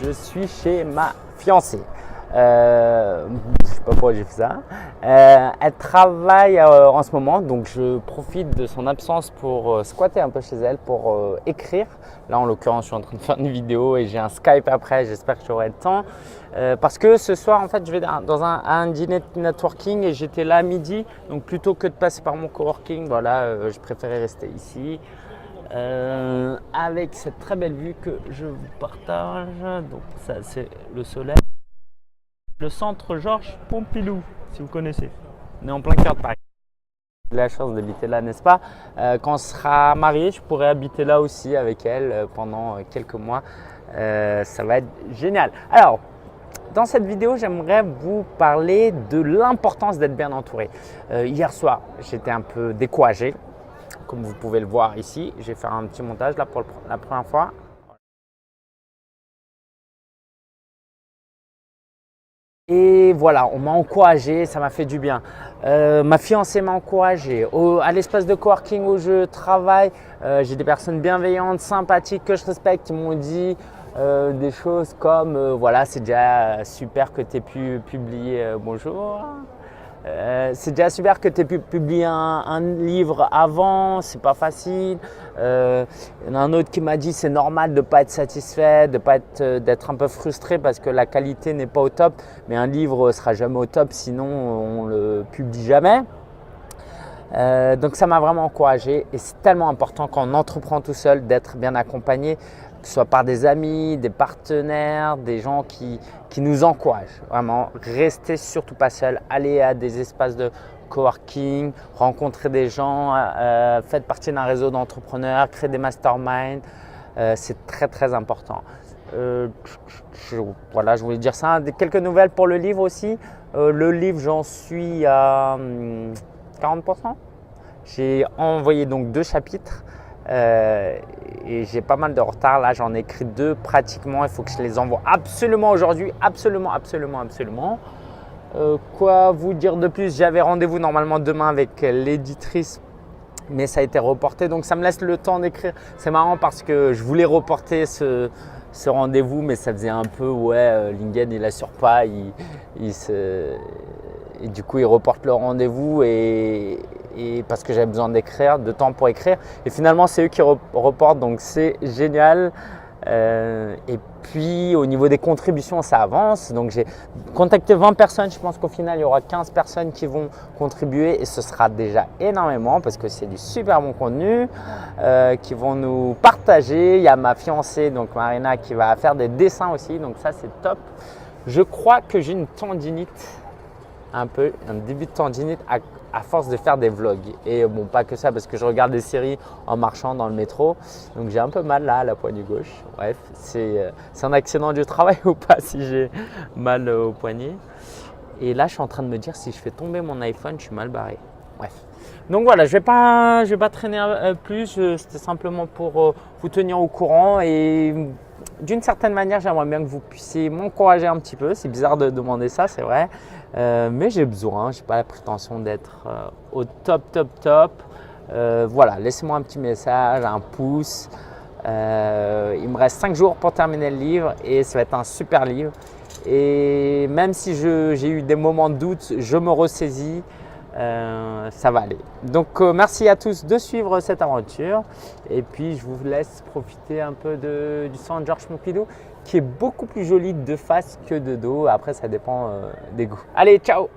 je suis chez ma fiancée. Je ne sais pas pourquoi j'ai fait ça. Elle travaille en ce moment, donc je profite de son absence pour squatter un peu chez elle, pour écrire. Là, en l'occurrence, je suis en train de faire une vidéo et j'ai un Skype après. J'espère que j'aurai le temps. Parce que ce soir, en fait, je vais dans un dîner de networking et j'étais là à midi. Donc, plutôt que de passer par mon coworking, voilà, je préférais rester ici. Avec cette très belle vue que je vous partage. Donc, ça, c'est le soleil. Le centre Georges Pompidou, si vous connaissez. On est en plein cœur de Paris. J'ai la chance d'habiter là, n'est-ce pas? Quand on sera marié, je pourrai habiter là aussi avec elle pendant quelques mois. Ça va être génial. Alors, dans cette vidéo, j'aimerais vous parler de l'importance d'être bien entouré. Hier soir, j'étais un peu découragé. Comme vous pouvez le voir ici, je vais faire un petit montage là pour la première fois. Et voilà, on m'a encouragé, ça m'a fait du bien. Ma fiancée m'a encouragé. À l'espace de coworking où je travaille, j'ai des personnes bienveillantes, sympathiques que je respecte qui m'ont dit des choses comme voilà, c'est déjà super que tu aies pu publier bonjour. C'est déjà super que tu aies pu publier un livre avant, c'est pas facile. Il y en a un autre qui m'a dit c'est normal de ne pas être satisfait, d'être un peu frustré parce que la qualité n'est pas au top. Mais un livre ne sera jamais au top, sinon on ne le publie jamais. Donc ça m'a vraiment encouragé et c'est tellement important quand on entreprend tout seul d'être bien accompagné, que ce soit par des amis, des partenaires, des gens qui nous encouragent. Vraiment, restez surtout pas seul, allez à des espaces de coworking, rencontrez des gens, faites partie d'un réseau d'entrepreneurs, créez des masterminds, c'est très très important. Voilà, je voulais dire ça. Quelques nouvelles pour le livre aussi. Le livre, j'en suis à 40%. J'ai envoyé donc 2 chapitres et j'ai pas mal de retard. Là, j'en ai écrit 2 pratiquement. Il faut que je les envoie absolument aujourd'hui. Absolument. Quoi vous dire de plus? J'avais rendez-vous normalement demain avec l'éditrice, mais ça a été reporté. Donc, ça me laisse le temps d'écrire. C'est marrant parce que je voulais reporter ce rendez-vous, mais ça faisait un peu, LinkedIn, il assure pas. Et du coup, il reporte le rendez-vous et parce que j'avais besoin d'écrire, de temps pour écrire. Et finalement, c'est eux qui reportent, donc c'est génial. Et puis, au niveau des contributions, ça avance. Donc, j'ai contacté 20 personnes. Je pense qu'au final, il y aura 15 personnes qui vont contribuer et ce sera déjà énormément parce que c'est du super bon contenu qui vont nous partager. Il y a ma fiancée, donc Marina, qui va faire des dessins aussi. Donc, ça, c'est top. Je crois que j'ai une tendinite. Un début de tendinite à force de faire des vlogs. Et bon, pas que ça, parce que je regarde des séries en marchant dans le métro. Donc j'ai un peu mal là, à la poignée gauche. Bref, c'est un accident du travail ou pas si j'ai mal au poignet. Et là, je suis en train de me dire, si je fais tomber mon iPhone, je suis mal barré. Bref. Donc voilà, je vais pas traîner plus. C'était simplement pour vous tenir au courant. Et d'une certaine manière, j'aimerais bien que vous puissiez m'encourager un petit peu. C'est bizarre de demander ça, c'est vrai. Mais j'ai besoin, je n'ai pas la prétention d'être au top. Voilà, laissez-moi un petit message, un pouce. Il me reste 5 jours pour terminer le livre et ça va être un super livre. Et même si j'ai eu des moments de doute, je me ressaisis. Ça va aller. Donc merci à tous de suivre cette aventure et puis je vous laisse profiter un peu du centre Georges Pompidou qui est beaucoup plus joli de face que de dos. Après ça dépend des goûts. Allez, ciao!